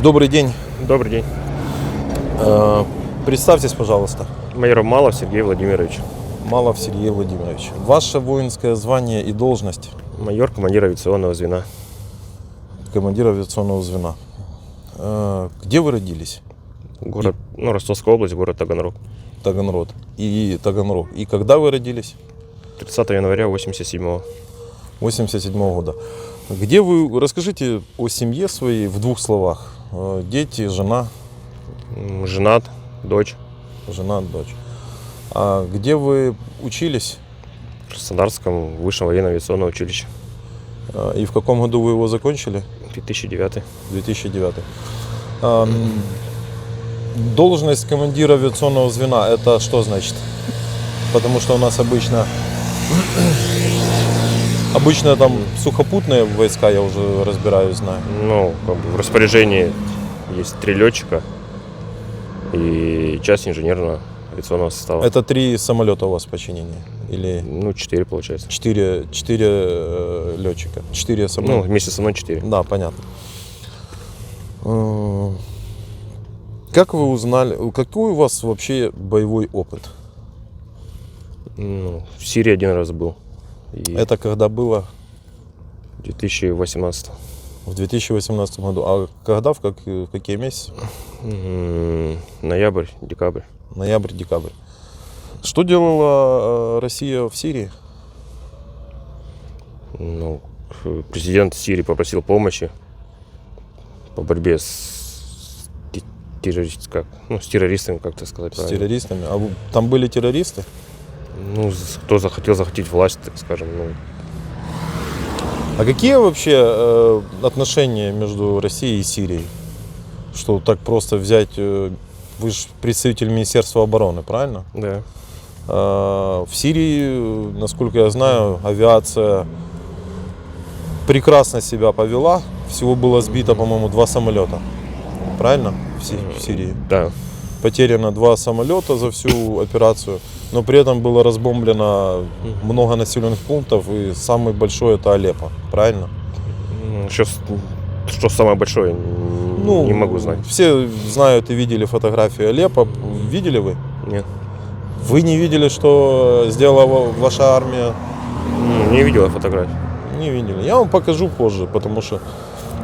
Добрый день. Добрый день. Представьтесь, пожалуйста. Майор Малов Сергей Владимирович. Малов Сергей Владимирович. Ваше воинское звание и должность? Майор, командир авиационного звена. Командир авиационного звена. Где вы родились? Город, Ростовская область, город Таганрог. Таганрог. И когда вы родились? 30 января 87-го. 87-го года. Где вы, расскажите о семье своей в двух словах. Дети, жена. Женат, дочь. Жена, дочь. А где вы учились? В Краснодарском высшем военно-авиационном училище. И в каком году вы его закончили? 2009. 2009. Должность командира авиационного звена, это что значит? Потому что у нас обычно там сухопутные войска, я уже разбираюсь, знаю. В распоряжении есть 3 летчика и часть инженерного авиационного состава. Это 3 самолета у вас в подчинении? Или 4 получается. 4 летчика, 4 самолета? Вместе со мной 4. Да, понятно. Как вы узнали, какой у вас вообще боевой опыт? В Сирии 1 раз был. И Это когда было? в 2018. В 2018 году. А когда, в какие месяцы? Ноябрь, декабрь. Ноябрь, декабрь. Что делала Россия в Сирии? Президент Сирии попросил помощи по борьбе с террористами, как-то сказать С правильно. террористами? А там были террористы? Кто захотел захватить власть, так скажем. А какие вообще отношения между Россией и Сирией? Что так просто взять... Вы же представитель Министерства обороны, правильно? Да. В Сирии, насколько я знаю, авиация прекрасно себя повела. Всего было сбито, по-моему, 2 самолета. Правильно? В Сирии. Да. Потеряно 2 самолета за всю операцию. Но при этом было разбомблено много населенных пунктов. И самый большой это Алеппо. Правильно? Что самое большое, не могу знать. Все знают и видели фотографии Алеппо. Видели вы? Нет. Вы не видели, что сделала ваша армия? Не видел фотографий. Не видели. Я вам покажу позже, потому что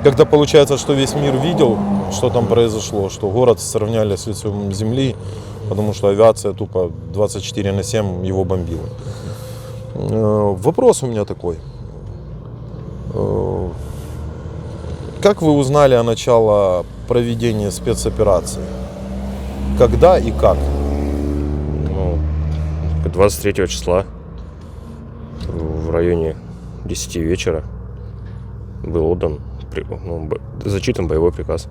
когда получается, что весь мир видел, что там произошло, что город сравняли с лицом земли, потому что авиация тупо 24/7 его бомбила. Вопрос у меня такой. Как вы узнали о начале проведения спецоперации? Когда и как? 23 числа в районе 10 вечера был отдан, зачитан боевой приказ.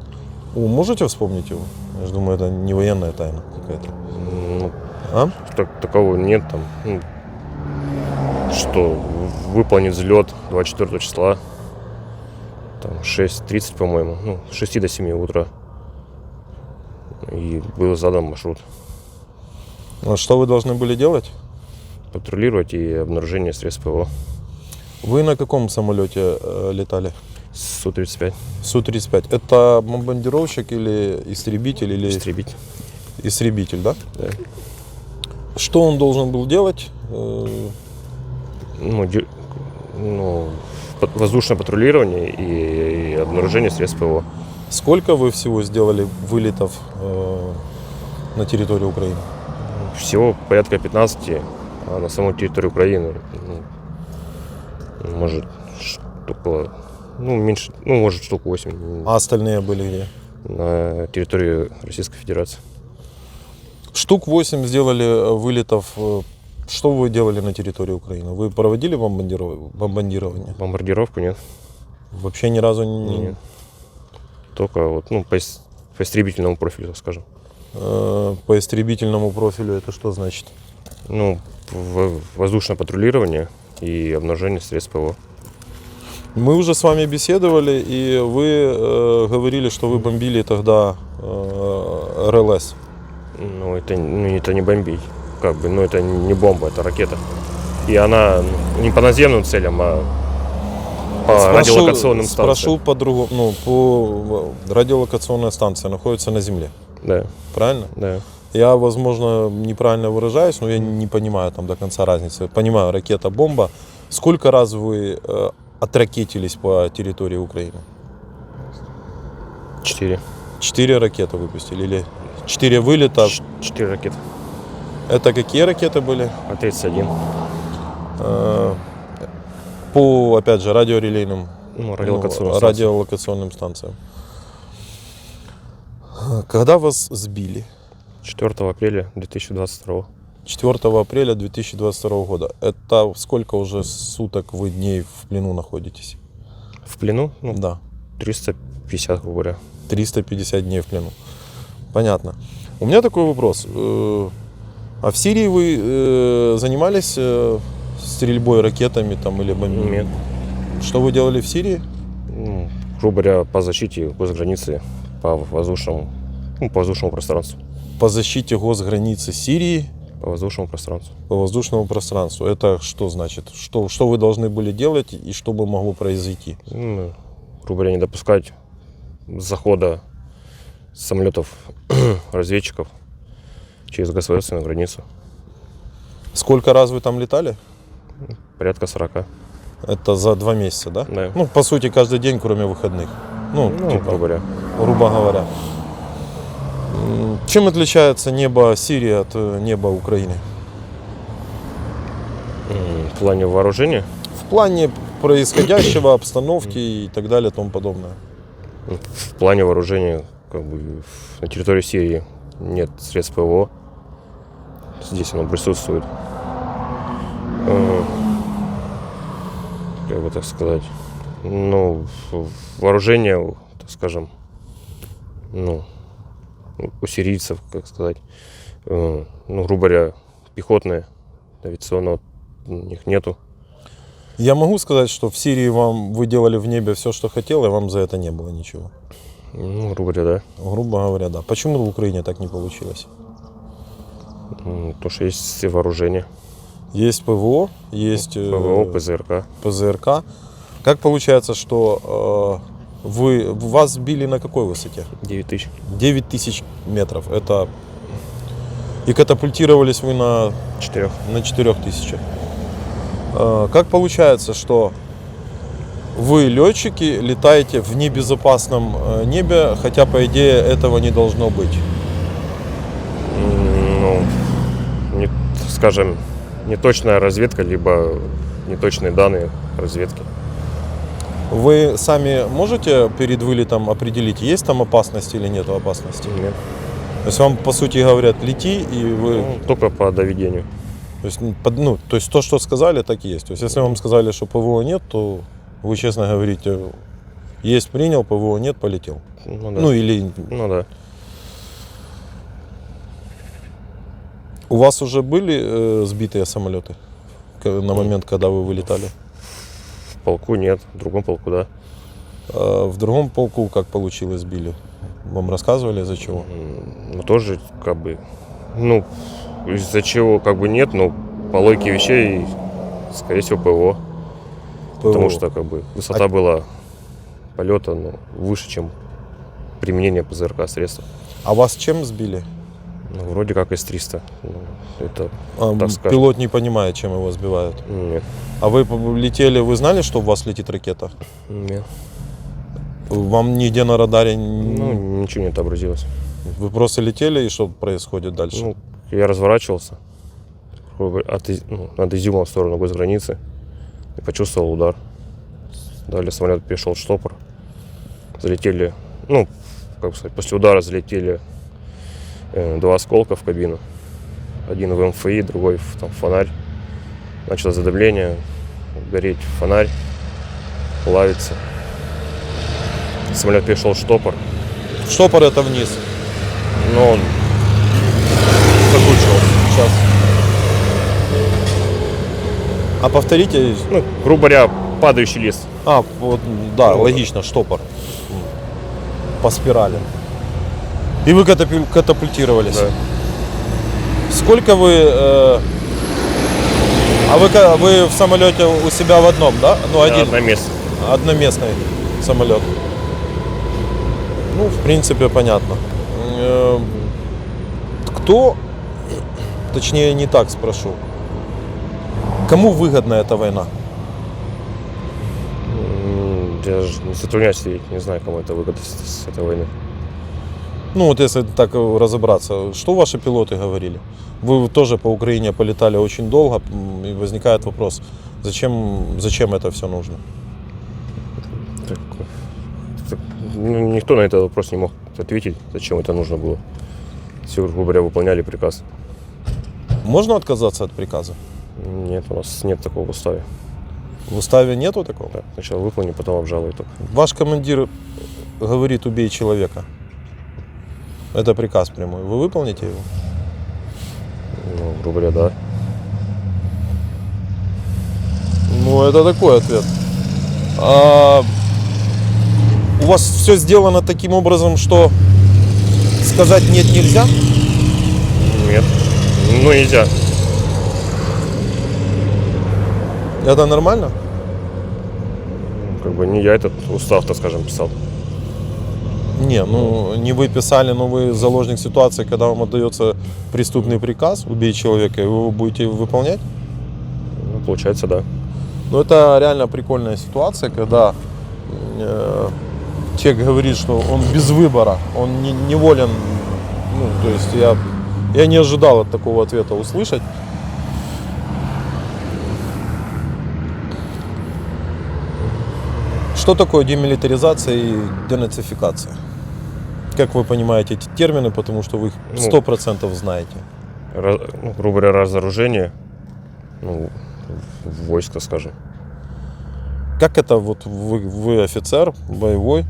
Можете вспомнить его? Я же думаю, это не военная тайна какая-то. Такого нет там. Что выполнить взлет 24 числа. Там 6:30, по-моему, с 6 до 7 утра. И был задан маршрут. А что вы должны были делать? Патрулировать и обнаружение средств ПВО. Вы на каком самолете летали? Су-35. Су-35. Это бомбардировщик или истребитель? Или... Истребитель. Истребитель, да? Да. Что он должен был делать? Воздушное патрулирование и обнаружение средств ПВО. Сколько вы всего сделали вылетов на территорию Украины? Всего порядка 15, а на самой территории Украины, может, штук меньше, может, штук 8. А остальные были где? На территории Российской Федерации. Штук 8 сделали вылетов. Что вы делали на территории Украины? Вы проводили бомбардирование? Бомбардировку нет. Вообще ни разу не... Нет. Только по истребительному профилю, так скажем. По истребительному профилю это что значит? Воздушное патрулирование и обнаружение средств ПВО. Мы уже с вами беседовали, и вы говорили, что вы бомбили тогда РЛС. Это не бомбить. Это не бомба, это ракета. И она не по наземным целям, а по радиолокационным станциям. Спрошу по-другому. Ну, радиолокационная станция находится на Земле. Да, Правильно? да. Я, возможно, неправильно выражаюсь, но я не понимаю там до конца разницы. Понимаю, ракета, бомба. Сколько раз вы отракетились по территории Украины? 4. 4 ракеты выпустили или 4 вылета? 4 ракеты. Это какие ракеты были? А-31. По, опять же, радиорелейным, Радиолокационным станциям. радиолокационным станциям. Когда вас сбили? 4 апреля 2022. 4 апреля 2022 года. Это сколько уже суток вы дней в плену находитесь? В плену? Ну, Да. 350, грубо говоря. 350 дней в плену. Понятно. У меня такой вопрос. А в Сирии вы занимались стрельбой ракетами там, или бомбами? Нет. Что вы делали в Сирии? Ну, грубо говоря, по защите госграницы по воздушному пространству. По защите госграницы Сирии По воздушному пространству. по воздушному пространству. Это что значит? Что вы должны были делать и что бы могло произойти? Ну, грубо говоря, не допускать захода самолетов разведчиков через государственную границу. Сколько раз вы там летали? Порядка 40. Это за 2 месяца, да? Да. Ну, по сути, каждый день, кроме выходных. Ну, типа, грубо говоря. грубо говоря. Чем отличается небо Сирии от неба Украины? В плане вооружения, В плане происходящего, обстановки и так далее и тому подобное. в плане вооружения, как бы на территории Сирии нет средств ПВО. Здесь оно присутствует. Как бы так сказать. Ну, вооружение, так скажем, ну, у сирийцев, как сказать, ну, грубо говоря, пехотное, авиационного у них нету. Я могу сказать, что в Сирии вы делали в небе все, что хотел, и вам за это не было ничего. Ну, грубо говоря, да. Грубо говоря, да. Почему в Украине так не получилось? Потому что есть вооружение. Есть ПВО, есть ПВО, ПЗРК. ПЗРК. Как получается, что вас сбили на какой высоте? 9000. 9000 метров. Это... И катапультировались вы на 4. 4000. Как получается, что вы, летчики, летаете в небезопасном небе, хотя, по идее, этого не должно быть? Ну, скажем, неточная разведка, либо неточные данные разведки. Вы сами можете перед вылетом определить, есть там опасность или нет опасности? Нет. То есть вам, по сути, говорят, лети, и вы... Ну, только по доведению. То есть то, что сказали, так и есть. То есть если вам сказали, что ПВО нет, то вы честно говорите, есть, принял, ПВО нет, полетел. Ну да. Ну или... Ну да. У вас уже были сбитые самолеты на момент, когда вы вылетали? В полку нет, в другом полку да. А в другом полку как получилось сбили? Вам рассказывали, из-за чего? Ну тоже как бы, ну из-за чего как бы нет, но по логике вещей, скорее всего, ПВО. Потому что как бы высота была полета, ну, выше, чем применение ПЗРК средств. А вас чем сбили? Ну, вроде как С-300. Ну, это, так скажем. Пилот не понимает, чем его сбивают. Нет. А вы летели, вы знали, что у вас летит ракета? Нет. Вам нигде на радаре... Ну, ничего не отобразилось. Вы просто летели, и что происходит дальше? Ну, я разворачивался над Изюмом в сторону госграницы и почувствовал удар. Далее самолет перешел в штопор. Залетели, ну, как сказать, после удара залетели 2 осколка в кабину. Один в МФИ, другой в фонарь. Началось задымление, гореть фонарь, плавится. Самолет перешел в штопор. Штопор это вниз. Но он закручивался. Сейчас. А повторите. Ну, грубо говоря, падающий лист. Вот, да, логично, штопор. По спирали. И вы катапультировались. Да. Сколько вы... вы в самолете у себя в одном, да? Ну, один. На месте. одноместный самолет. Ну, в принципе, понятно. Кто, точнее, не так спрошу, кому выгодна эта война? Я же не сотрудняюсь, и не знаю, кому это выгода с этой войны. Ну, вот если так разобраться, что ваши пилоты говорили? Вы тоже по Украине полетали очень долго, и возникает вопрос, зачем это все нужно? Никто на этот вопрос не мог ответить, зачем это нужно было. Все, грубо говоря, выполняли приказ. Можно отказаться от приказа? Нет, у нас нет такого в уставе. В уставе нету такого? Да, сначала выполни, потом обжалуй только. Ваш командир говорит, убей человека. Это приказ прямой. Вы выполните его? Ну, грубо говоря, да. Ну, это такой ответ. У вас все сделано таким образом, что сказать нет нельзя? Нет. Ну, нельзя. Это нормально? Как бы не я этот устав, так скажем, писал. Не, ну не вы писали, но вы заложник ситуации, когда вам отдается преступный приказ убить человека, и вы его будете выполнять? Ну, получается, да. Но это реально прикольная ситуация, когда человек говорит, что он без выбора, он неволен. Ну, то есть я не ожидал от такого ответа услышать. Что такое демилитаризация и денацификация? Как вы понимаете эти термины, потому что вы их 100% знаете? Ну, грубо говоря, разоружение, ну, войска, скажем. Как это вот вы офицер боевой,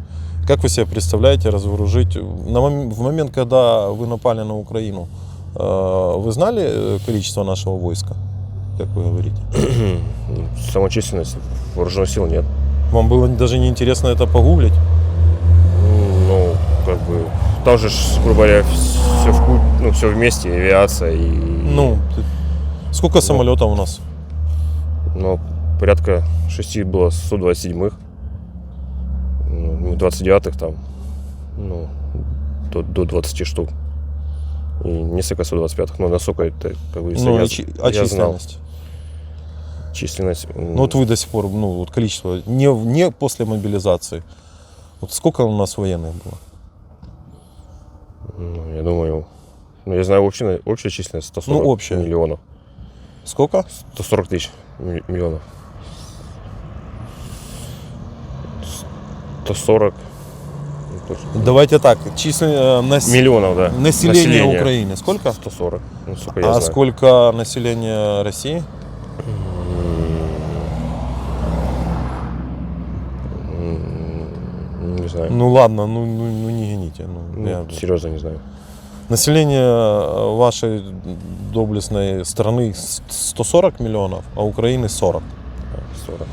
как вы себе представляете разоружить? В момент, когда вы напали на Украину, вы знали количество нашего войска, как вы говорите? Самочисленность вооруженных сил нет. Вам было даже не интересно это погуглить? Ну, как бы, там же, грубо говоря, все вместе, авиация и... Ну, сколько самолетов у нас? Ну, порядка 6 было 127-х, 29-х там, ну, до 20 штук. И несколько 125-х, но насколько это, как бы, Ну, я численность? знал. Численность. Ну вот вы до сих пор, ну вот количество, не после мобилизации. Вот сколько у нас военных было? Ну, я думаю, я знаю общая численность 140 общая. миллионов. Сколько? 140 тысяч миллионов. 140. Давайте так, численность Миллионов, да. населения Украины сколько? 140. Ну, сколько я А знаю. сколько населения России? Не знаю. Ну ладно, ну не гоните. Серьезно не знаю. Население вашей доблестной страны 140 миллионов, а Украины 40. 40.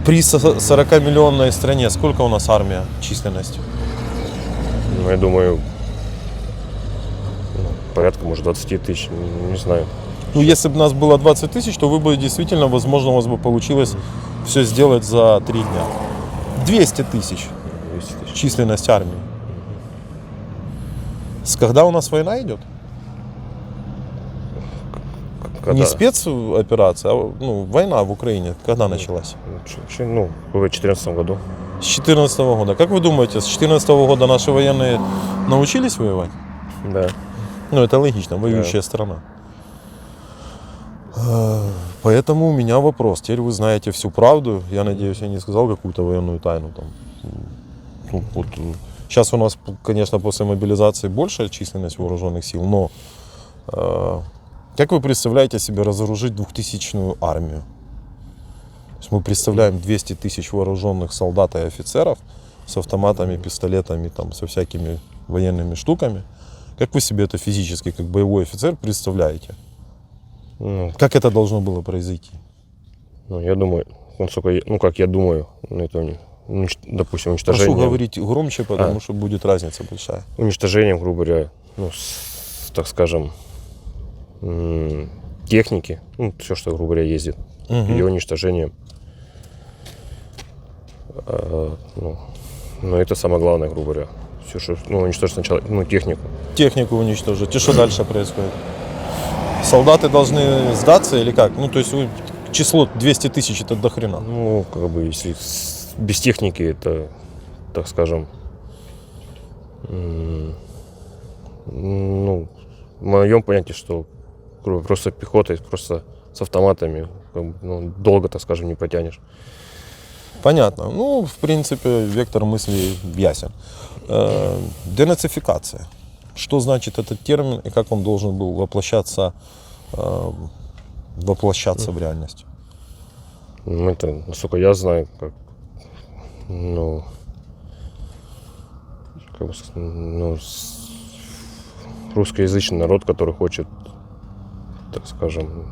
При 40-миллионной стране сколько у нас армия численностью? Ну, я думаю, порядка, может, 20 тысяч, не знаю. Ну, если бы нас было 20 тысяч, то вы бы действительно, возможно, у вас бы получилось все сделать за 3 дня. 200 тысяч 200 тысяч. численность армии. С когда у нас война идет? Когда? Не спецоперация, а война в Украине. Когда началась? Вообще, в 2014 году. С 2014 года. Как вы думаете, с 2014 года наши военные научились воевать? Да. Ну, это логично, воюющая страна. Поэтому у меня вопрос. Теперь вы знаете всю правду. Я надеюсь, я не сказал какую-то военную тайну. Сейчас у нас, конечно, после мобилизации большая численность вооруженных сил, но как вы представляете себе разоружить 2000-ю армию? То есть мы представляем 200 тысяч вооруженных солдат и офицеров с автоматами, пистолетами, со всякими военными штуками. Как вы себе это физически, как боевой офицер, представляете? Как это должно было произойти? Я думаю, как я думаю, это, допустим, уничтожение. Прошу говорить громче, потому что будет разница большая. Уничтожением, грубо говоря, так скажем, техники, все, что, грубо говоря, ездит, ее уничтожением. Ну, это самое главное, грубо говоря. Все, что, уничтожить сначала, технику. Технику уничтожить. И что дальше происходит? Солдаты должны сдаться или как? Ну, то есть число 200 тысяч это до хрена. Ну, как бы, если без техники, это, так скажем, в моем понятии, что просто пехотой, просто с автоматами, как бы, долго, так скажем, не потянешь. Понятно. Ну, в принципе, вектор мысли ясен. Денацификация. Что значит этот термин и как он должен был воплощаться в реальность? Это, насколько я знаю, русскоязычный народ, который хочет, так скажем,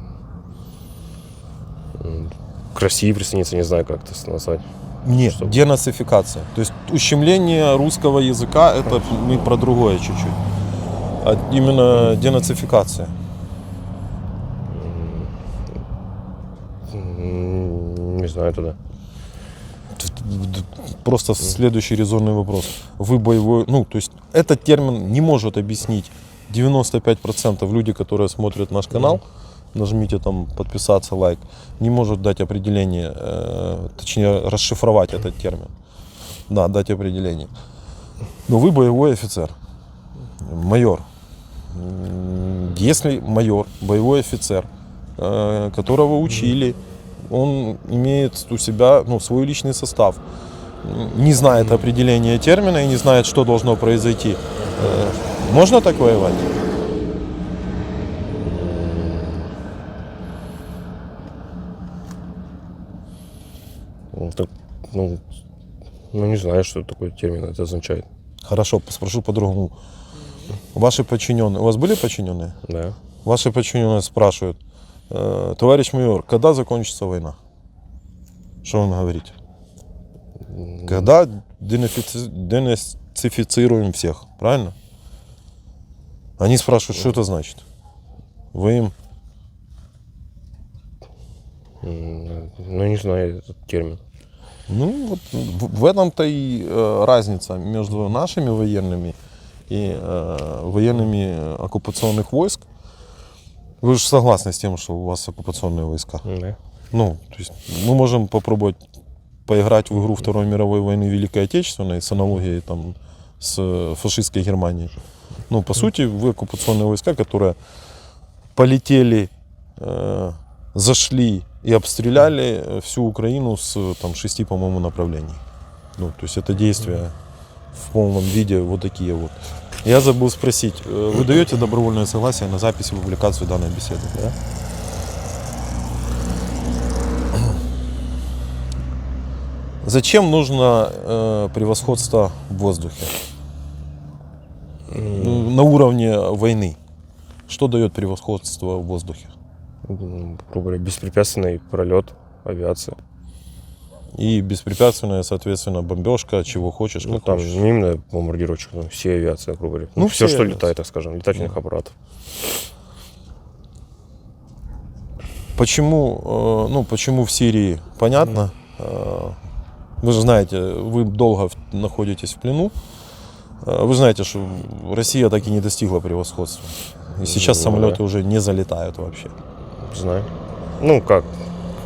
к России присоединиться, не знаю, как это назвать. Нет, денацификация. То есть ущемление русского языка, это мы про другое чуть-чуть. А именно денацификация. Не знаю тогда. Просто следующий резонный вопрос. Вы боевой... то есть этот термин не может объяснить 95% людей, которые смотрят наш канал. Нажмите там подписаться, лайк. Не может дать определение, точнее расшифровать этот термин. Да, дать определение. Но вы боевой офицер, майор. Если майор, боевой офицер, которого учили, он имеет у себя свой личный состав, не знает определения термина и не знает, что должно произойти. Можно так воевать? Не знаю, что такой термин это означает. Хорошо, спрошу по-другому. Ваши подчиненные, у вас были подчиненные? Да. Ваши подчиненные спрашивают: товарищ майор, когда закончится война? Что вы говорите? Когда денацифицируем всех, правильно? Они спрашивают, что это значит? Вы им... Не знаю этот термин. Вот в этом-то и разница между нашими военными и военными оккупационных войск. Вы же согласны с тем, что у вас оккупационные войска? Да. То есть мы можем попробовать поиграть в игру Второй мировой войны Великой Отечественной с аналогией там, с фашистской Германией. По сути, вы оккупационные войска, которые полетели, зашли и обстреляли всю Украину с 6, по-моему, направлений. То есть это действия в полном виде вот такие вот. Я забыл спросить, вы даете добровольное согласие на запись и публикацию данной беседы? Да? Зачем нужно превосходство в воздухе? На уровне войны. Что дает превосходство в воздухе? Грубо говоря, беспрепятственный пролет авиации. И беспрепятственная, соответственно, бомбежка, чего хочешь, как там хочешь. не именно бомбардировщик, но все авиации, грубо говоря. Все, что летает, так скажем, летательных аппаратов. Почему в Сирии? Понятно. Вы же знаете, вы долго находитесь в плену. Вы знаете, что Россия так и не достигла превосходства. И сейчас самолеты уже не залетают вообще. Знаю.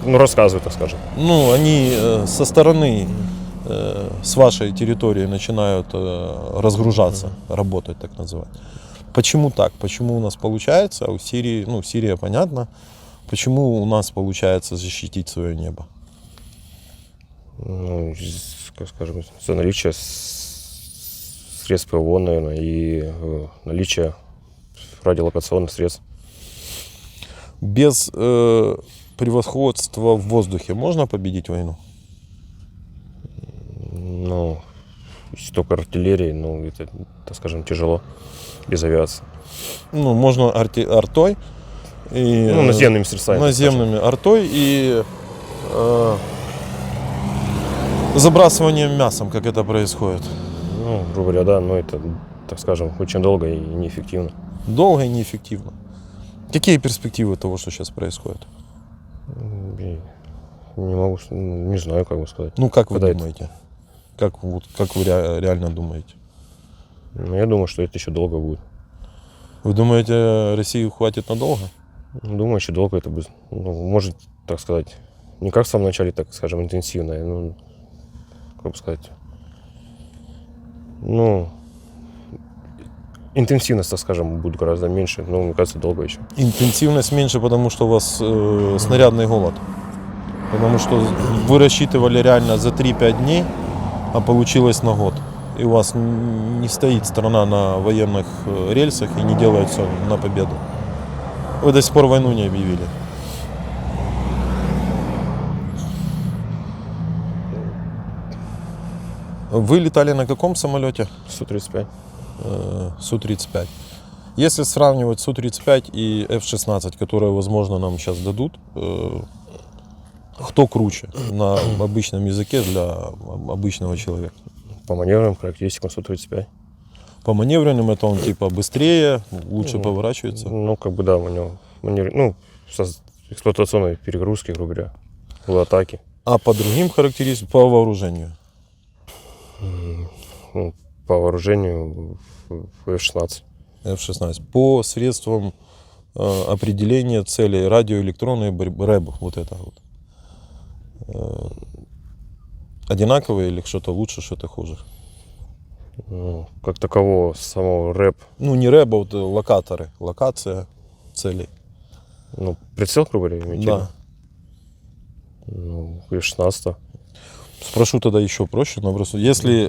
Рассказывай, так скажем. Они со стороны, с вашей территории начинают разгружаться, работать, так называть. Почему так? Почему у нас получается, а у Сирии, Сирия понятно, почему у нас получается защитить свое небо? Как скажем, за наличие средств ПВО, наверное, и наличие радиолокационных средств. Без превосходства в воздухе можно победить войну? Если только артиллерии, это, так скажем, тяжело, без авиации. Можно артой. И, наземными средствами. Наземными артой и забрасыванием мясом, как это происходит. Грубо говоря, да, но это, так скажем, очень долго и неэффективно. Долго и неэффективно. Какие перспективы того, что сейчас происходит? Не могу, не знаю, как бы сказать. Ну, как вы Когда это? думаете? Как вы реально думаете? Ну, я думаю, что это еще долго будет. Вы думаете, России хватит надолго? Думаю, еще долго это будет. Ну, может, так сказать, не как в самом начале, так скажем, интенсивное, ну, как бы сказать, ну, интенсивность, так скажем, будет гораздо меньше, но, мне кажется, долго еще. Интенсивность меньше, потому что у вас снарядный голод. Потому что вы рассчитывали реально за 3-5 дней, а получилось на год. И у вас не стоит страна на военных рельсах и не делает все на победу. Вы до сих пор войну не объявили. Вы летали на каком самолете? Су-35. Су-35. Если сравнивать Су-35 и F-16, которые, возможно, нам сейчас дадут, кто круче на обычном языке для обычного человека? По маневрам, характеристикам Су-35. По маневренным это он типа быстрее, лучше поворачивается. Ну, как бы да, у него ну, со эксплуатационной перегрузки, грубо говоря, в атаке. А по другим характеристикам, по вооружению? Ну, по вооружению F-16. F-16. По средствам определения целей радиоэлектронной борьбы, РЭБ, вот это вот. Одинаковые или что-то лучше, что-то хуже? Ну, как такового, самого рэп, Ну, не РЭБ, а вот локаторы. Локация целей. ну, прицел, грубо говоря, имеете? Да. Ну, F-16. Спрошу тогда еще проще. Но просто, если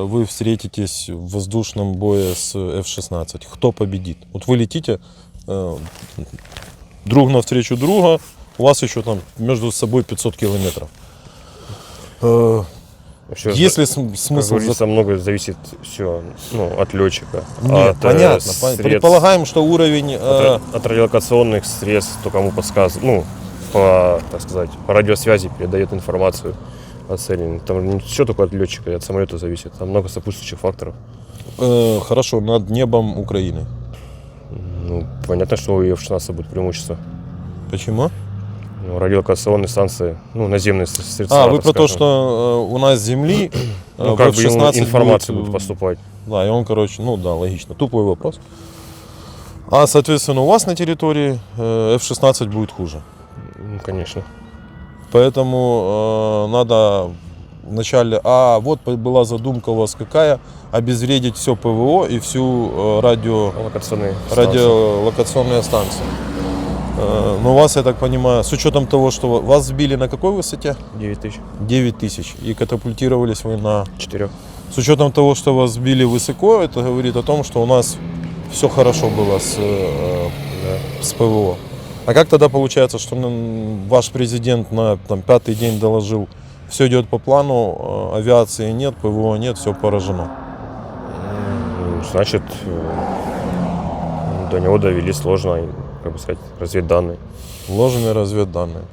вы встретитесь в воздушном бое с F-16, кто победит? Вот вы летите друг навстречу друга, у вас еще там между собой 500 километров. Вообще, Есть ли как смысл... говорится, многое зависит все, ну, от летчика. Нет, понятно. Предполагаем, что уровень... От радиолокационных средств, кто кому подсказывает, ну, по, так сказать, по радиосвязи передает информацию о цели. Там не все только от летчика и от самолета зависит. Там много сопутствующих факторов. Хорошо, над небом Украины. Ну, понятно, что у F-16 будет преимущество. Почему? Ну, радиолокационные станции, ну, наземные средства. Вы так про то, скажем. что у нас с земли Ну, в как бы ему F-16 информация будет поступать. Да, и он, короче, ну да, логично. Тупой вопрос. А, соответственно, у вас на территории F-16 будет хуже. Ну, конечно. Поэтому надо вначале... вот была задумка у вас какая? Обезвредить все ПВО и всю радиолокационные станции. Но у вас, я так понимаю, с учетом того, что вас сбили на какой высоте? 9000. 9000. И катапультировались вы на... 4. С учетом того, что вас сбили высоко, это говорит о том, что у нас все хорошо было с ПВО. А как тогда получается, что ваш президент на 5-й день доложил, все идет по плану, авиации нет, ПВО нет, все поражено? Значит, до него довели сложно, как бы сказать, разведданные. Ложные разведданные.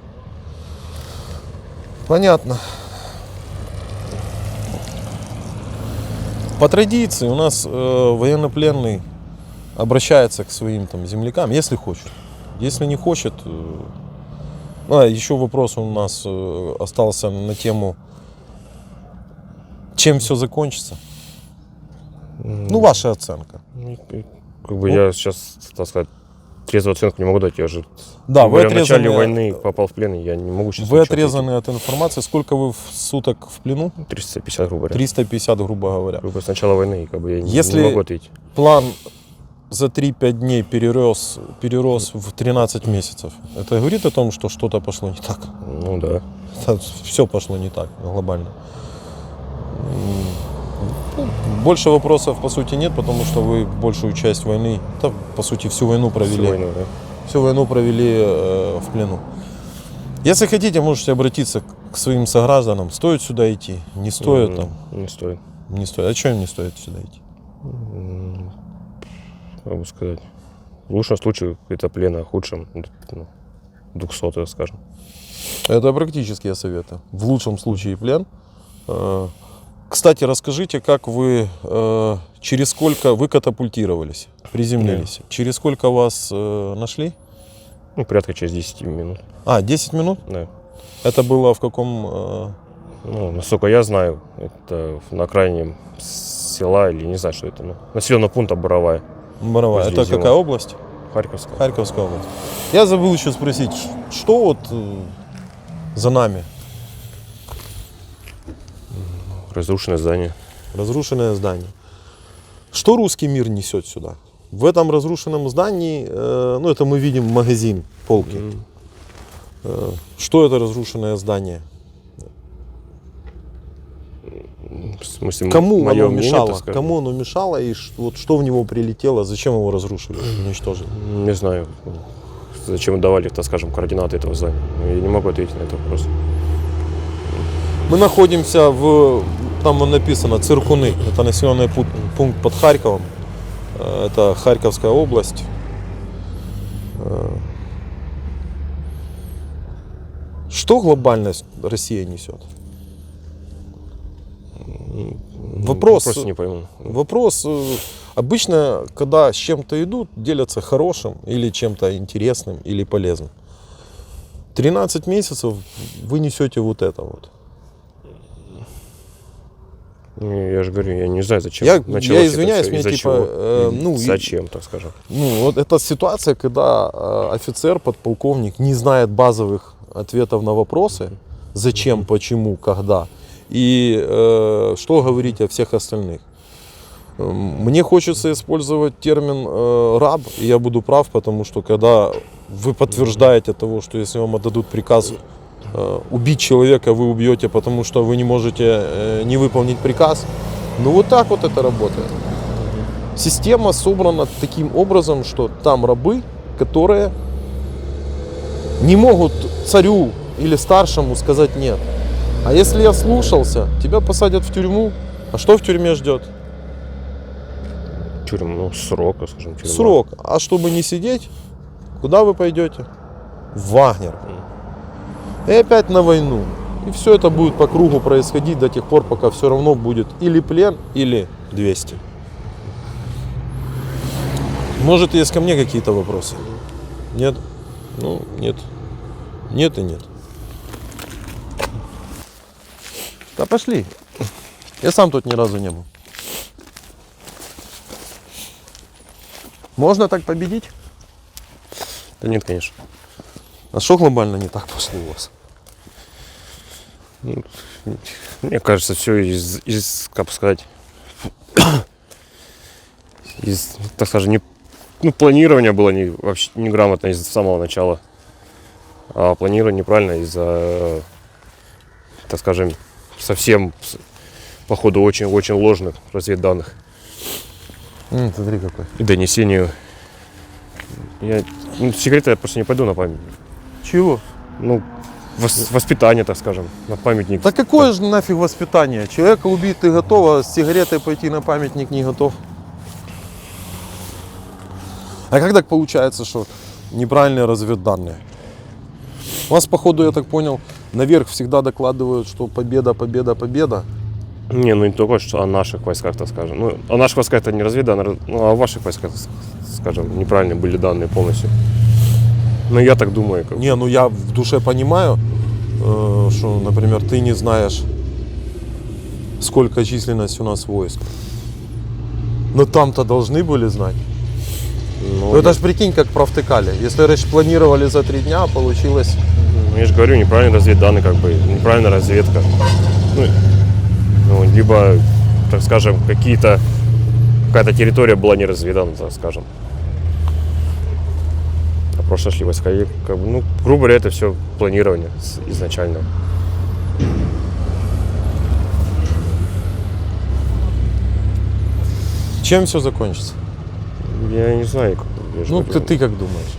Понятно. По традиции у нас военнопленный обращается к своим там землякам, если хочет. Если не хочет... еще вопрос у нас остался на тему, чем все закончится. Ну, ваша оценка. Как бы я сейчас, так сказать, трезвую оценку не могу дать. Я же Да, вы в начале отрезаны, войны попал в плен, и я не могу сейчас... вы отрезаны от информации. Сколько вы в суток в плену? 350, грубо говоря. 350, грубо говоря. Грубо с начала войны, как бы я Если не могу ответить. план за 3-5 дней перерос в 13 месяцев, это говорит о том, что что-то пошло не так? Ну да. Все пошло не так глобально. Больше вопросов, по сути, нет, потому что вы большую часть войны, по сути, всю войну провели. Всю войну, да. Всю войну провели в плену. Если хотите, можете обратиться к своим согражданам. Стоит сюда идти? Не стоит там? Не стоит. Не стоит. А что им не стоит сюда идти? Как бы сказать. В лучшем случае это плена, в худшем 200, скажем. Это практические советы. В лучшем случае плен. Кстати, расскажите, как вы, через сколько вы катапультировались, приземлились? Через сколько вас нашли? Ну, порядка через 10 минут. 10 минут? Да. Это было в каком... Ну, насколько я знаю, это на окраине села или не знаю, что это. Ну, населенного пункта Боровая, Боровая. возле Это Изюма. какая область? Харьковская. Харьковская область. Я забыл еще спросить, что вот за нами? Разрушенное здание. Разрушенное здание. Что русский мир несет сюда? В этом разрушенном здании, ну это мы видим магазин, полки. Что это разрушенное здание? В смысле, Кому мое оно мнение, мешало? так скажем? Кому оно мешало и вот что в него прилетело? Зачем его разрушили, уничтожили? Не знаю, зачем давали, так скажем, координаты этого здания. Я не могу ответить на этот вопрос. Мы находимся там написано Циркуны. Это населенный пункт под Харьковом. Это Харьковская область. Что глобально Россия несет? Вопрос не пойму. Вопрос. Обычно, когда с чем-то идут, делятся хорошим или чем-то интересным или полезным. 13 месяцев вы несете вот это вот. Я же говорю, я не знаю, зачем. Я началось это извиняюсь, всё, мне из-за типа, чего. Зачем, так скажем. Ну, вот эта ситуация, когда офицер, подполковник не знает базовых ответов на вопросы, зачем, почему, когда, и что говорить о всех остальных. Мне хочется использовать термин «раб», и я буду прав, потому что когда вы подтверждаете того, что если вам отдадут приказ убить человека, вы убьете, потому что вы не можете не выполнить приказ. Ну вот так вот это работает. Система собрана таким образом, что там рабы, которые не могут царю или старшему сказать нет. А если я слушался, тебя посадят в тюрьму. А что в тюрьме ждет? Тюрьма, ну, срок, скажем, тюрьма. Срок. А чтобы не сидеть, куда вы пойдете? В Вагнер. И опять на войну. И все это будет по кругу происходить до тех пор, пока все равно будет или плен, или 200. Может, есть ко мне какие-то вопросы? Нет? Ну, нет. Нет и нет. Да пошли. Я сам тут ни разу не был. Можно так победить? Да нет, конечно. А что глобально не так после у вас? Ну, мне кажется, все из как бы сказать, из, так скажем, планирование было вообще неграмотно с самого начала. А планирование неправильно из-за, так скажем, совсем, походу, очень ложных разведданных. Смотри какой. И донесению. Секреты я просто не пойду на памятник. Чего? Ну, воспитание, так скажем, на памятник. Да какое же нафиг воспитание? Человека убить ты готов, а с сигаретой пойти на памятник не готов. А как так получается, что неправильные разведданные? У вас, походу, я так понял, наверх всегда докладывают, что победа, победа, победа. Не, ну не только что о наших войсках, так скажем. Ну, о наших войсках это не разведданные, ну а о ваших войсках, скажем, неправильные были данные полностью. Ну я так думаю. Как... Не, ну я в душе понимаю, что, например, ты не знаешь, сколько численность у нас войск. Но там-то должны были знать. Ну, это ж прикинь, как провтыкали. Если распланировали за 3 дня, получилось... Ну, я же говорю, неправильные разведданные, как бы, неправильная разведка. Ну, либо, так скажем, какая-то территория была не разведана, так скажем. А просто шли войска. И, как бы, ну, грубо говоря, это все планирование изначально. Чем все закончится? Я не знаю. Ну, ты как думаешь?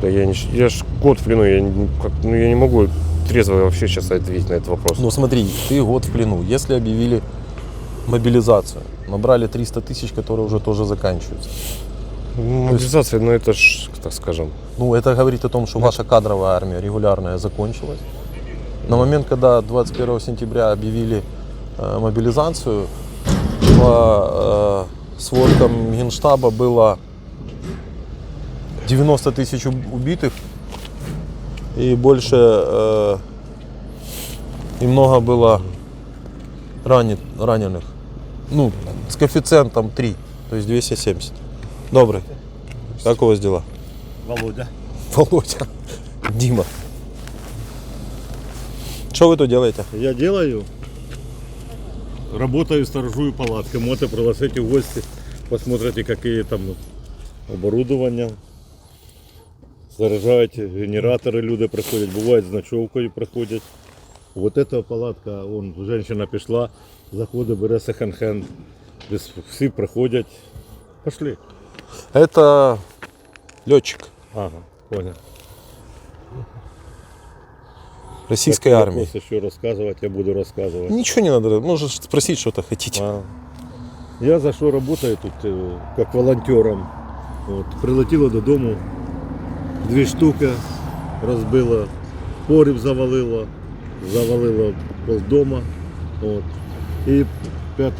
Да я ж год в плену, я не могу трезво вообще сейчас ответить на этот вопрос. Ну смотри, ты год в плену. Если объявили мобилизацию, набрали 300 тысяч, которые уже тоже заканчиваются. Мобилизация, ну это ж, так скажем. Ну это говорит о том, что ваша кадровая армия регулярная закончилась. На момент, когда 21 сентября объявили мобилизацию, по сводкам Генштаба было 90 тысяч убитых и больше и много было раненых. Ну, с коэффициентом 3, то есть 270. Добрый. Как у вас дела? Володя. Володя. Дима. Что вы тут делаете? Я делаю, работаю, сторожую палатки. Можете пригласить в гости, посмотрите, какие там оборудования. Заряжають генераторы, люди приходять, бувають з ночовкою приходять. Вот эта палатка, вон, женщина пішла, заходить, бере секонд-хенд. Десь всі приходять. Пошли. Это летчик Ага, понял. российской армии. Если что рассказывать, я буду рассказывать. Ничего не надо, может спросить что-то хотите. Я за що работаю тут як волонтером. От, прилетіло додому, 2 штуки розбило, погріб завалило полдома. От. І 5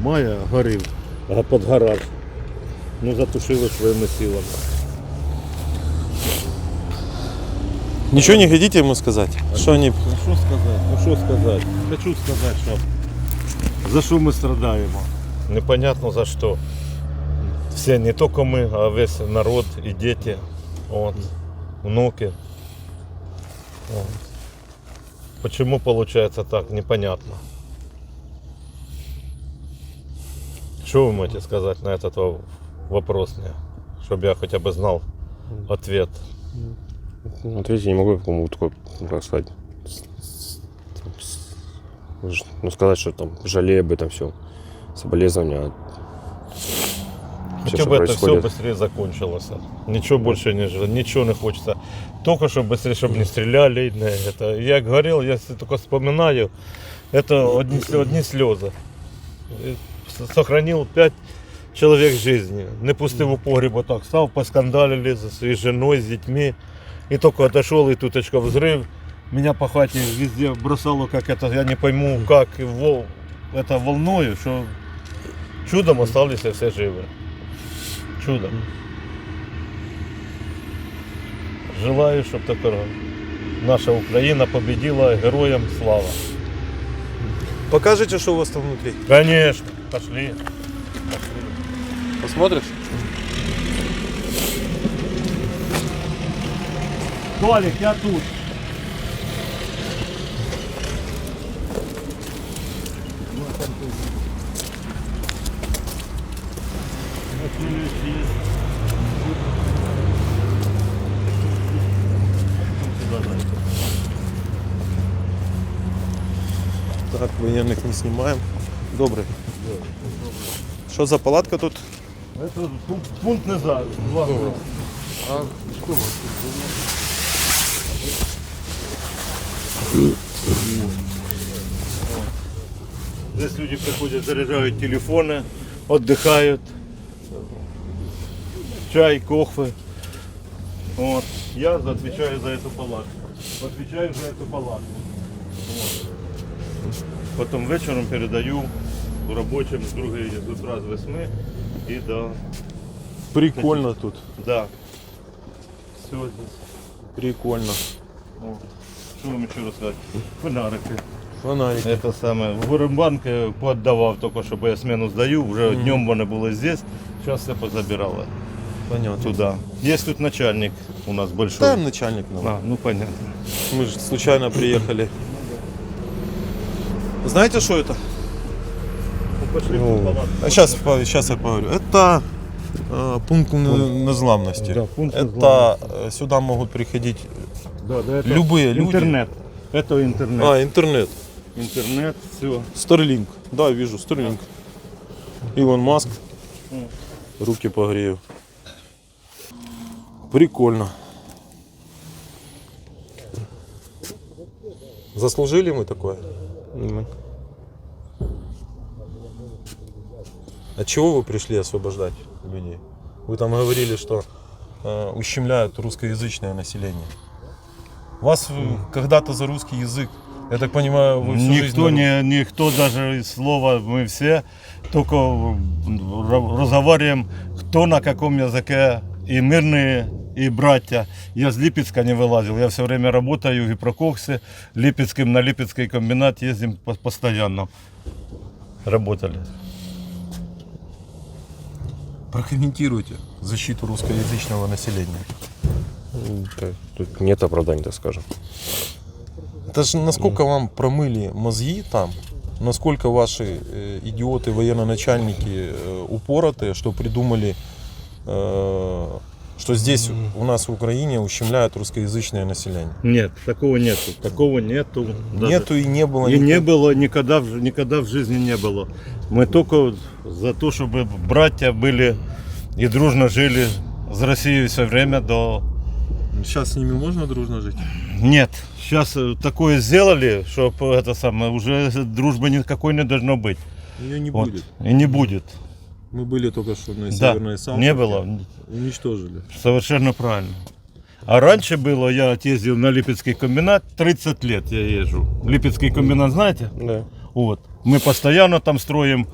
мая горів під гараж. Ну, затушили своїми силами. Ничего не хотите ему сказать? Что они... Ну що сказати? Хочу сказати, що за що ми страдаємо. Непонятно за що. Все, не тільки ми, а весь народ і діти, от, внуки. От. Почему получается так, непонятно. Что вы можете сказать на этот вопрос мне, чтобы я хотя бы знал ответ? Ну, ответить не могу, по-моему, такой, ну, как сказать, ну, сказать, что там жалею об этом все, соболезнования. Хотя бы это все быстрее закончилось. Ничего больше не желаю, ничего не хочется. Только чтобы быстрее, чтобы не стреляли. Это, я говорил, если только вспоминаю, это одни слезы. Сохранил 5 человек жизни. Не пустив у погреба так, стал, поскандалили за своей женой, с детьми. И только отошел, и туточка взрыв. Меня по хате везде бросало, как это, я не пойму, как это волною, что чудом остались все живы. Чудом. Желаю, чтобы только наша Украина победила, героям слава. Покажите, что у вас там внутри. Конечно. Пошли. Посмотришь? Толик, я тут. Так, военных не снимаем. Добрый. Что за палатка тут? Это пункт назад. Здесь люди приходят, заряжают телефоны, отдыхают. Чай, кофе. Вот. Я отвечаю за эту палатку. Отвечаю за эту палатку. Вот. Потом вечером передаю рабочим с другой с утра с 8 и до... Прикольно тут. Да. Все здесь. Прикольно. Вот. Что вам еще рассказать? Фонарики. Фонарики. Это самое. В Горембанк поотдавав, только чтобы я смену сдаю. Уже днем вони були здесь. Сейчас все позабирала Понятно. туда. Есть тут начальник у нас большой. Там начальник нам. А, ну понятно. Мы же случайно приехали. Знаете, что это? Ну, пошли Ну, в палатку. Сейчас я поговорю. Это пункт незламности. Да, пункт это сюда могут приходить Да, да, это любые люди. интернет. Это интернет. Интернет. Интернет, все. Starlink. Да, вижу, Starlink. Илон Маск. Руки погрею. Прикольно. Заслужили мы такое? От чего вы пришли освобождать людей? Вы там говорили, что ущемляют русскоязычное население. Вас когда-то за русский язык, я так понимаю, вы всю Никто, жизнь... никто даже из слова, мы все только разговариваем, кто на каком языке, и мирные, и братья. Я с Липецка не вылазил. Я все время работаю в Гипрококсе, Липецким, на Липецкий комбинат ездим постоянно. Работали. Прокомментируйте защиту русскоязычного населения. Да, тут нет оправданий, так скажем. Это же насколько вам промыли мозги там, насколько ваши идиоты, военно-начальники упоротые, что придумали, что здесь у нас в Украине ущемляют русскоязычное население. Нет, такого нету. Такого нету. Даже. Нету и не было. И не было, никогда в жизни не было. Мы только за то, чтобы братья были и дружно жили с Россией все время до... Сейчас с ними можно дружно жить? Нет, сейчас такое сделали, что это самое, уже дружбы никакой не должно быть. Ее не Вот. будет. И не будет. Мы были только что на Да, Северной Салтовке. не было. Уничтожили. Совершенно правильно. А раньше было, я ездил на Липецкий комбинат, 30 лет я езжу. Липецкий комбинат знаете? Да. Вот. Мы постоянно там строим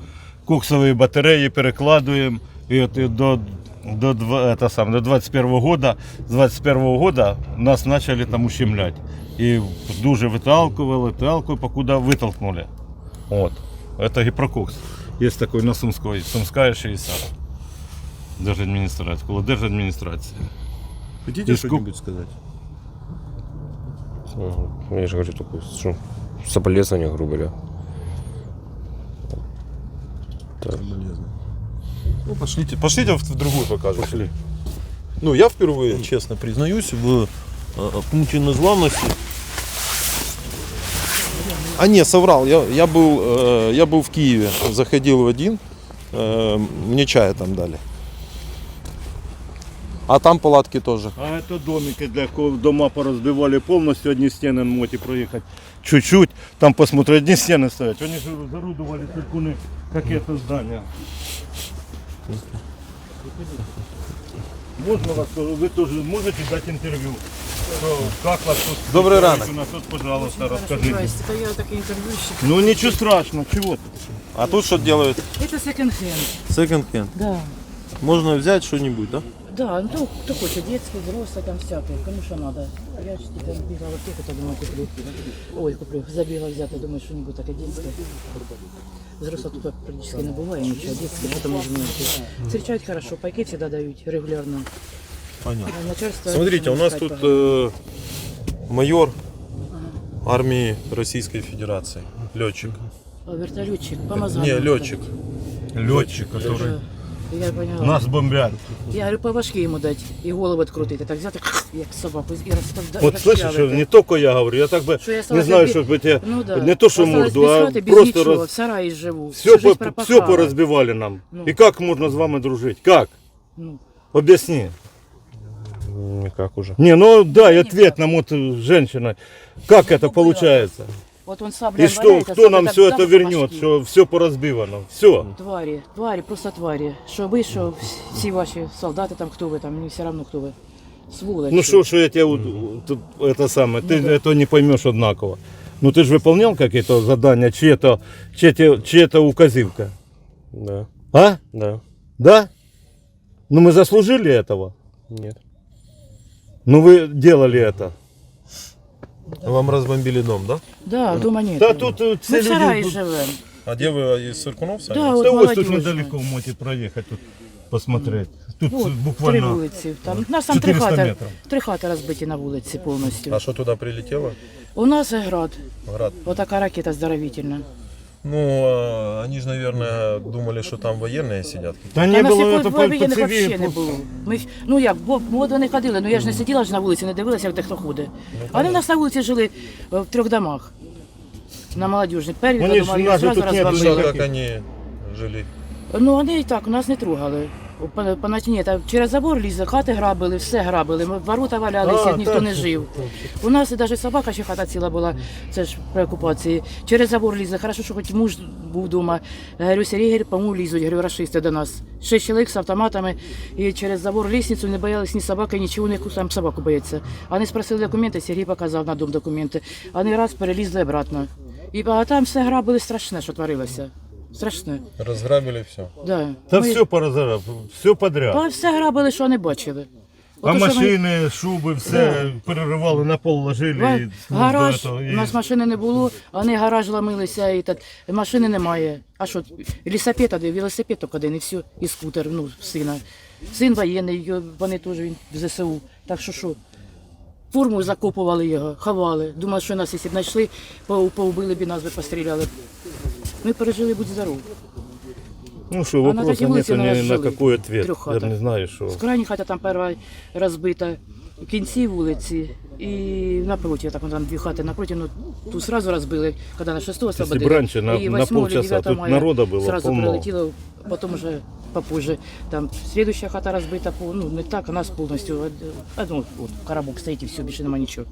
коксовые батареи, перекладываем. И вот и до 21 года, с 21 года нас начали там ущемлять. И дуже выталкивали, покуда вытолкнули. Вот. Это Гипрококс. Есть такой на Сумской, Сумская 60. Держадминистрация, около держадминистрации. Хотите И что-нибудь сказать? Ну, я же говорю, только что соболезнования, грубо говоря. Соболезную. Ну, пошлите в другую покажем. Пошли. Ну, я впервые, честно признаюсь, в пункте незламности. А не, соврал, я был в Киеве, заходил в один, мне чая там дали. А там палатки тоже. А это домики, для кого дома поразбивали полностью, одни стены можете проехать чуть-чуть, там посмотреть, одни стены ставить. Они же зарудовали циркуны, как это здание. Можно вас, вы тоже можете дать интервью? Как вас тут? Добрый ранок. У нас тут, пожалуйста, расскажите. Это я такой интервьющик. Ну ничего страшного, чего ты? А тут что делают? Это секонд-хенд. Секонд-хенд. Да. Можно взять что-нибудь, да? Да, ну кто хочет, детский, взрослый, там всякое, кому что надо. Я что-то там бегала в аптеку, думаю, куплю. Ой, куплю, забегала взять, думаю, что-нибудь такое детское. Взрослого тут практически не бывает ничего, детское, что-то можно найти. Встречают хорошо, пайки всегда дают регулярно. Понятно. А начальство... Смотрите, у нас искать тут погано. майор армии Российской Федерации, летчик. А, вертолетчик, помазанник. Не, летчик. Летчик, который Я поняла. нас бомбят. Я говорю, по башке ему дать, и голову открутить. И так взяти, як собаку, и Вот слышишь, что не только я говорю, я так бы Что я не осталась знаю, без- что бы тебе, Ну да. не то что Осталась морду, без а хаты, без просто ничего, в сараї живу. все, Всю жизнь пропахала. поразбивали нам. Ну. И как можно с вами дружить? Как? Ну. Объясни. Никак уже. Не, ну дай ответ нам вот женщина. Как это получается? Вот он саблей И что, кто нам все это вернет, что все поразбивано? Все. Твари, просто твари. Що ви, що всі ваші солдати там, хто ви там, мені все одно, хто ви. Сволочі. Ну что я тебе тут, это самое, ты это не поймешь одинаково. Ну ты же выполнял какие-то задания, чья-то указивка? Да. А? Да. Да? Ну мы заслужили этого? Нет. Ну вы делали это. Вам разбомбили дом, да? Да, дома нет. Да тут Ми все в сараї люди... живемо. А где вы из Сыркунов сами? Да, Да от вот тут молодежі. недалеко можете проехать, тут посмотреть. Тут Вот, три буквально вулиці. Там, у нас там 400 метров. три хати розбиті на вулиці повністю. А что туда прилетело? У нас град. Град. Вот така ракета здоровительна. Ну, они же, наверное, думали, что там военные сидят. Да Та не нас было якої это воєнних по взагалі не цивилу. було. Ми, ну як, бо вони ходили, ну я ж не сиділа ж на вулиці, не дивилася, як де хто ходить. Вони в нас на вулиці жили в 3 домах. На молодіжній. Перві Вони два ж дома їх нас же зразу тут нет розбомбили. Что, как они жили? Ну вони і так, нас не трогали. Ні, там через забор лізли, хати грабили, все грабили. Ми ворота валялися, А, ніхто так. не жив. У нас і навіть собака ще хата ціла була, це ж при окупації. Через забор лізли. Хорошо, що хоч муж був вдома. Говорю, Сергій, говорю, по-моєму, лізуть, говорю, рашисти до нас. 6 чоловік з автоматами, і через забор лісницю не боялись ні собаки, нічого, ні там собаку бояться. Вони спросили документи, Сергій показав на дом документи. Вони раз перелізли обратно. А там все грабили страшне, що творилося. Страшне. Разграбили все. Да. Да Ми- все поразорав, все подряд. Та все грабили, що не бачили. А Ото, що ми- машини, шуби, все переривали, на пол ложили. і Гараж, до этого, у і- нас машини не було, вони гараж ламилися, і машини немає. А що, велосипед один, велосипед тільки один, і все, і скутер, ну, сина. Син воєнний, вони теж він в ЗСУ. Так що, форму закопували його, ховали. Думали, що нас, якщо б знайшли, поубили б і нас би постріляли. Ми пережили, будь здоров. Ну что, А на вопроса такій вулиці нет у нас ни на жили. какой ответ. Трьох Я хатах. не знаю, что. З крайньої хата там перша розбита, в кінці вулиці і напроти, так там дві хати напроти, ну тут сразу розбили, коли на 6-го освободили. б раніше, на І 8-го полчаса, или 9-го тут мая народу було сразу повно. прилетіло, потім вже попозже. Там слідуща хата розбита, ну не так, а нас повністю, ну, от, коробок стоїть і все, більше нема нічого.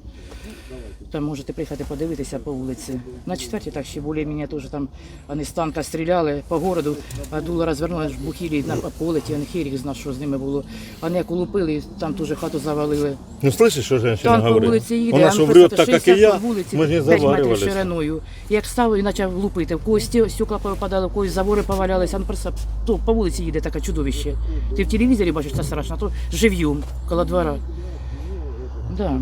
Там можете приїхати подивитися по вулиці. На 4-й так ще більш-менш теж там вони з танка стріляли по городу, а дуло розвернули, аж бухілі на полеті, а хір їх знав, що з ними було. Вони як улупили, там теж хату завалили. Ну слышишь, что женщина Танк по говорит? вулиці їде, Она а что ну, врет просто так, как и 60 я, по вулиці, мы же 5 не метрів заваривались. шириною. Як став і почав лупити, в когось стекла повипадали, в когось забори повалялися, ну просто то, по вулиці їде таке чудовище. Ти в телевізорі бачиш, це страшно, а то жив'єм, коло двора. Да.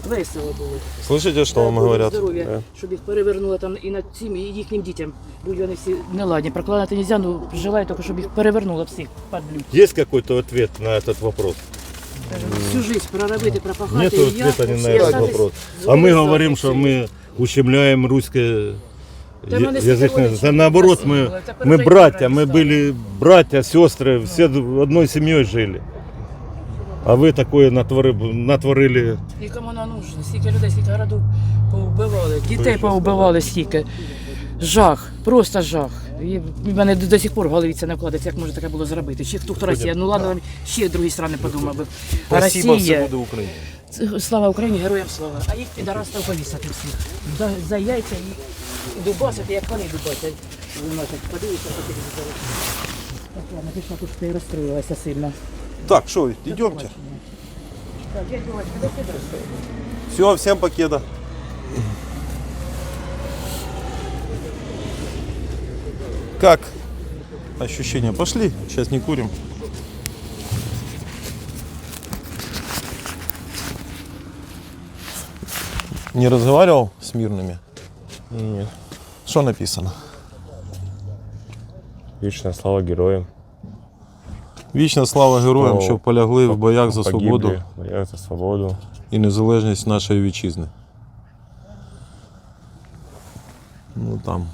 Весело було. Слышите, что вам Дай Боже говорят? здоров'я, щоб їх перевернуло там і над цим, і їхнім дітям. Бо вони всі неладні. Прокладати не можна, ну желаю тільки, щоб їх перевернуло всіх, падлють. Есть какой-то ответ на этот вопрос? Всю жизнь проробити, пропахати. Нет і я, ответа ни на і этот остатись вопрос. з А мы горем говорим, завтра. что мы ущемляем русское Да мы на язычное. сегодня Да наоборот, красиво мы, было. Это мы просто братья, игра мы не были братья, сестры, все одной семьей жили. А вы такое натворили. І кому воно нужно, стільки людей, стільки городів повбивали, дітей повбивали стільки. Жах, просто жах. І в мене до сих пор в голові це не вкладається, як може таке було зробити. Ще хто Росія, ну ладно, ще другі страни подумав би. А Росія, Україні. слава Україні, героям слава. А їх підарастав повісати всіх. За яйця і дубасити, як вони дубасять. Подивіться по телевізору. Так, ладно, пішла тут, ти розстроїлася сильно. Так, что, идемте. Так, я думаю, що це Все, всем покеда. Как ощущения? Пошли, сейчас не курим. Не разговаривал с мирными? Нет. Что написано? Вечная слава героям. Вічна слава героям, Що що полягли в боях за Погибли свободу в боях за свободу. і незалежність нашої вітчизни. Ну там.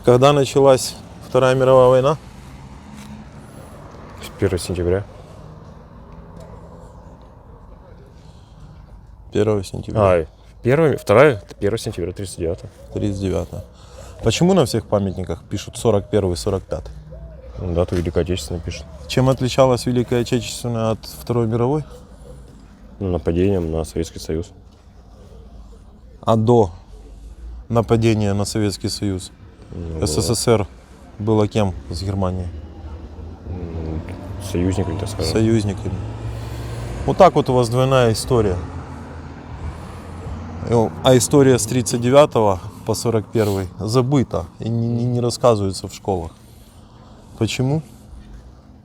Когда началась Вторая мировая война? 1 сентября. 1 сентября. А, первая, вторая, 1 сентября 39. 39. Почему на всех памятниках пишут 41 и 45? Дату Великой Отечественной пишет. Чем отличалась Великая Отечественная от Второй мировой? Ну, нападением на Советский Союз. А до нападения на Советский Союз Ну, СССР было кем с Германией? союзниками, так скажем. Союзниками. Вот так вот у вас двойная история. А история с 39 по 41 забыта и не рассказывается в школах. Почему?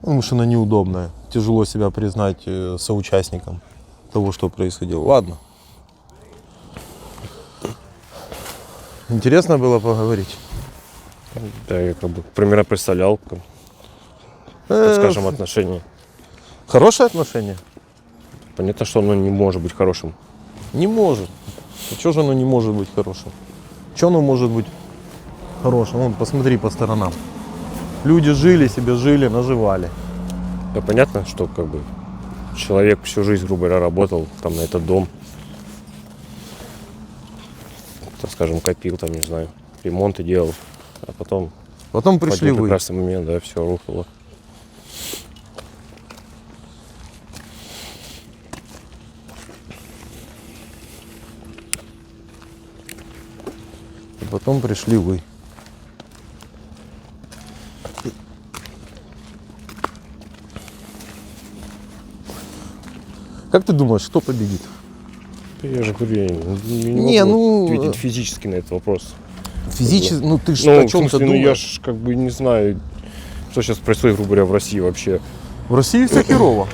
Потому что она неудобная. Тяжело себя признать соучастником того, что происходило. Ладно. Интересно было поговорить. Да, я как бы примерно представлял, так скажем, отношения. Хорошее отношение? Понятно, что оно не может быть хорошим. Не может. А что же оно не может быть хорошим? Что оно может быть хорошим? Вон, посмотри по сторонам. Люди жили себе, жили, наживали. Да, понятно, что как бы человек всю жизнь, грубо говоря, работал там на этот дом. Так скажем, копил там, не знаю, ремонты делал. А потом Потом в пришли один вы. прекрасный момент, да, все рухнуло. И потом пришли вы. Как ты думаешь, кто победит? Я же говорю, я не Не, могу ну, ответить физически на этот вопрос. Физически, ну ты же Ну, о в чем-то смысле, ну я думаешь. ж как бы не знаю, что сейчас происходит, грубо говоря, в России вообще. В России все херово,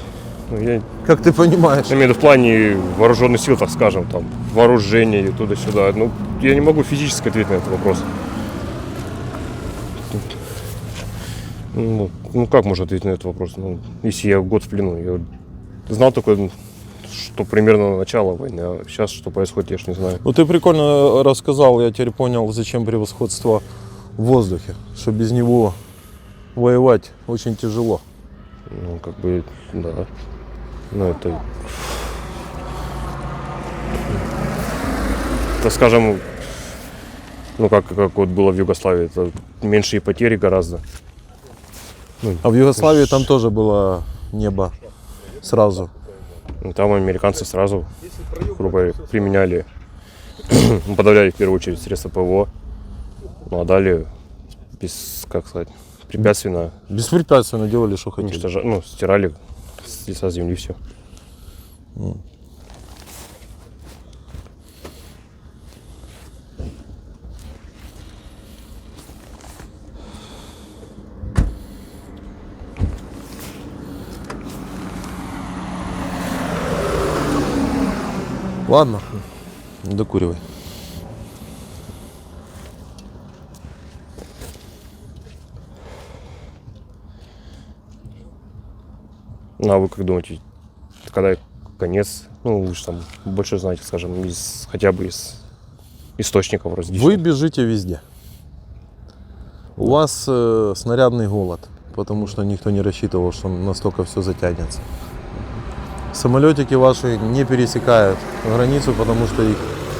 Ну, я как ты понимаешь. имею в виду в плане вооруженных сил, так скажем, там, вооружения и туда-сюда. Ну, я не могу физически ответить на этот вопрос. Ну, как можно ответить на этот вопрос? Ну, если я год в плену, я знал только, что примерно начало войны, а сейчас что происходит, я ж не знаю. Ну ты прикольно рассказал, я теперь понял, зачем превосходство в воздухе, что без него воевать очень тяжело. Ну, как бы, да. Ну, это, скажем, ну, как вот было в Югославии, это меньшие потери гораздо. А в Югославии там тоже было небо сразу. Ну, там американцы сразу, грубо говоря, применяли, ну, подавляли в первую очередь средства ПВО, ну, а далее, без, как сказать, препятственно Беспрепятственно делали, что хотели. ну, стирали с лица земли все. Ладно, докуривай. Ну, а вы как думаете, когда конец, ну, вы же там больше знаете, скажем, хотя бы из источников различных. Вы бежите везде. У вас снарядный голод, потому что никто не рассчитывал, что настолько все затянется. Самолетики ваши не пересекают границу, потому что их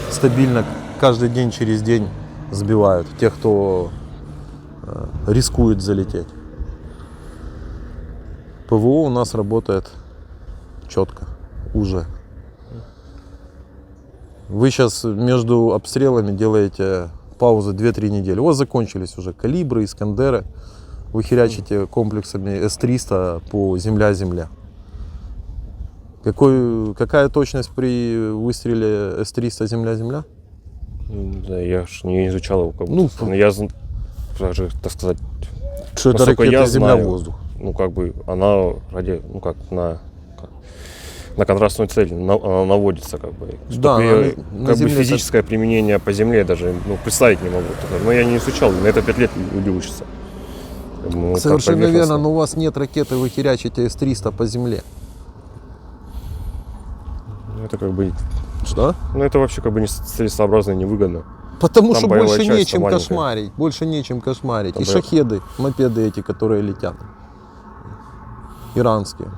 стабильно каждый день через день сбивают. Тех, кто рискует залететь. ПВО у нас работает четко, уже. Вы сейчас между обстрелами делаете паузы 2-3 недели. У вас закончились уже калибры, искандеры. Вы херячите комплексами С-300 по земля-земля. Какая точность при выстреле С-300 земля-земля? Да, я ж не изучал его как бы. Ну, Но я даже, так сказать, Что это насколько ракета я знаю, земля-воздух. ну, как бы, она ради, ну, как на контрастную цель она наводится, как бы. Да, Чтоб она её, на как бы земле физическое применение по земле даже, ну, представить не могу. Но я не изучал, на это 5 лет люди учатся. Ну, так Совершенно верно, поверхностно. но у вас нет ракеты, вы херячите С-300 по земле. Ну, это как бы, Что? ну, это вообще как бы не целесообразно, невыгодно. Потому Там что боевая больше часть нечем маленькая. кошмарить. Больше нечем кошмарить. Там И шахеды, мопеды эти, которые летят. Иранские.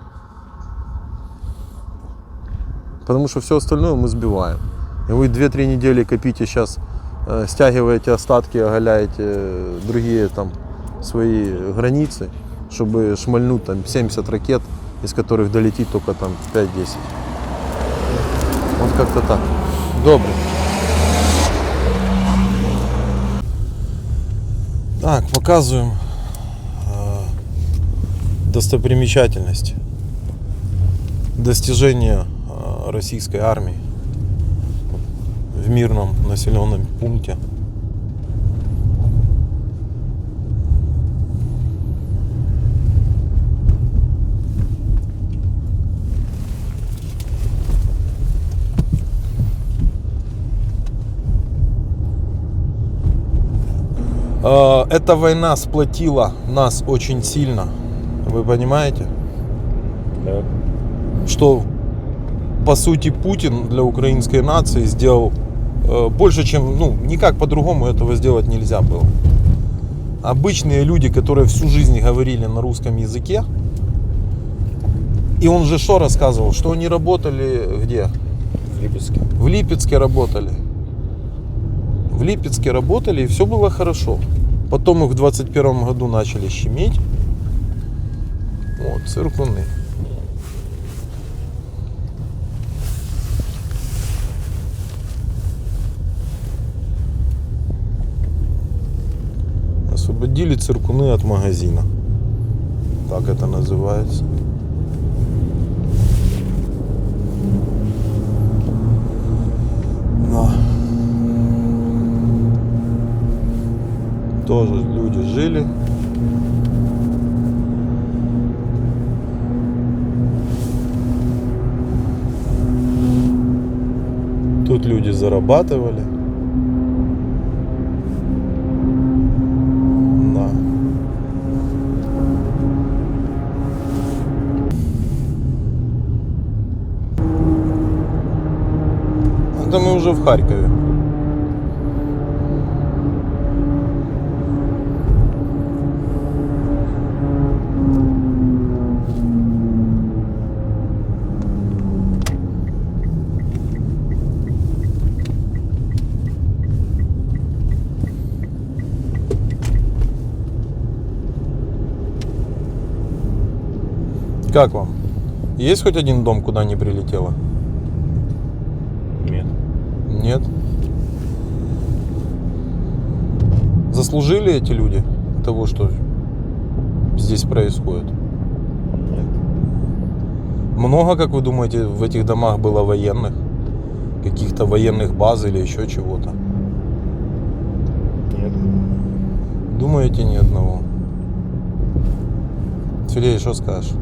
Потому что все остальное мы сбиваем. И вы 2-3 недели копите сейчас, стягиваете остатки, оголяете другие там свои границы, чтобы шмальнуть там 70 ракет, из которых долетит только там 5-10. Вот как-то так. Добрый. Так, показываем достопримечательность, достижения российской армии в мирном населенном пункте. Эта война сплотила нас очень сильно. Вы понимаете? Да. Что по сути Путин для украинской нации сделал больше, чем, ну, никак по-другому этого сделать нельзя было. Обычные люди, которые всю жизнь говорили на русском языке, и он же что рассказывал, что они работали где? В Липецке. В Липецке работали. В Липецке работали, и все было хорошо. Потом их в 21 году начали щемить. Вот, циркуны. Освободили циркуны от магазина. Так это называется. тоже люди жили. Тут люди зарабатывали. Да. Это мы уже в Харькове. Как вам? Есть хоть один дом, куда не прилетело? Нет. Нет? Заслужили эти люди того, что здесь происходит? Нет. Много, как вы думаете, в этих домах было военных? Каких-то военных баз или еще чего-то? Нет. Думаете, ни одного? Сергей, что скажешь?